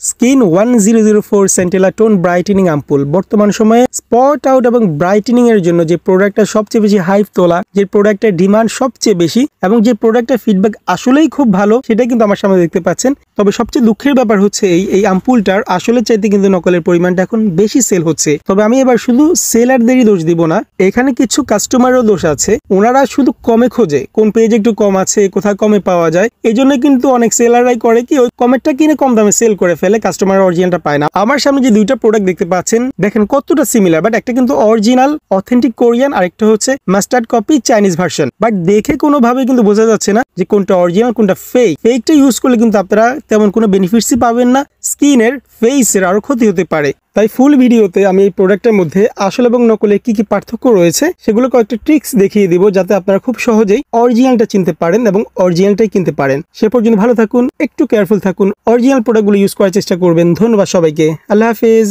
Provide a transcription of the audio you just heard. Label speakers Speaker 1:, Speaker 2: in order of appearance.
Speaker 1: Skin 1004 centella tone brightening আম্পুল বর্তমান সময়ে spot out এবং ব্রাইটেনিং এর জন্য যে প্রোডাক্টটা সবচেয়ে বেশি হাইপ তোলা, যে প্রোডাক্টের ডিমান্ড সবচেয়ে বেশি এবং যে প্রোডাক্টের ফিডব্যাক আসলেই খুব ভালো, সেটা কিন্তু আমার সামনে দেখতে পাচ্ছেন। তবে সবচেয়ে দুঃখের ব্যাপার হচ্ছে এই আম্পুলটার আসলে চাইতে কিন্তু নকলের পরিমাণটা এখন বেশি সেল হচ্ছে। তবে আমি এবার শুধু সেলারদেরই দোষ দিব না, এখানে কিছু কাস্টমারেরও দোষ আছে। ওনারা শুধু কমে খোঁজে, কোন পেজ একটু কম আছে, কোথায় কমে পাওয়া যায়। এই জন্য কিন্তু অনেক সেলাররাই করে কি, ওই কমেরটা কিনে কম দামে সেল করে ফেলে, কাস্টমার অরিজিনালটা পায় না। আমার সামনে যে দুইটা প্রোডাক্ট দেখতে পাচ্ছেন, দেখেন কতটা সিমিলার, বাট একটা কিন্তু অরিজিনাল অথেন্টিক কোরিয়ান, আর একটা হচ্ছে mustard copy Chinese version. But দেখে কোনোভাবে কিন্তু বোঝা যাচ্ছে না যে কোনটা অরিজিনাল কোনটা ফেক। ফেকটা ইউজ করলে কিন্তু আপনারা তেমন কোনো বেনিফিটসই পাবেন না, স্কিনের ফেসের আরো ক্ষতি হতে পারে। তাই ফুল ভিডিওতে আমি এই প্রোডাক্টের মধ্যে আসল এবং নকলের কি কি পার্থক্য রয়েছে সেগুলো কয়েকটা ট্রিক্স দেখিয়ে দিব, যাতে আপনারা খুব সহজেই অরিজিনালটা চিনতে পারেন এবং অরিজিনালটাই কিনতে পারেন। সে পর্যন্ত ভালো থাকুন, একটু কেয়ারফুল থাকুন, অরিজিনাল প্রোডাক্টগুলো ইউজ করার চেষ্টা করবেন। ধন্যবাদ সবাইকে, আল্লাহ হাফেজ।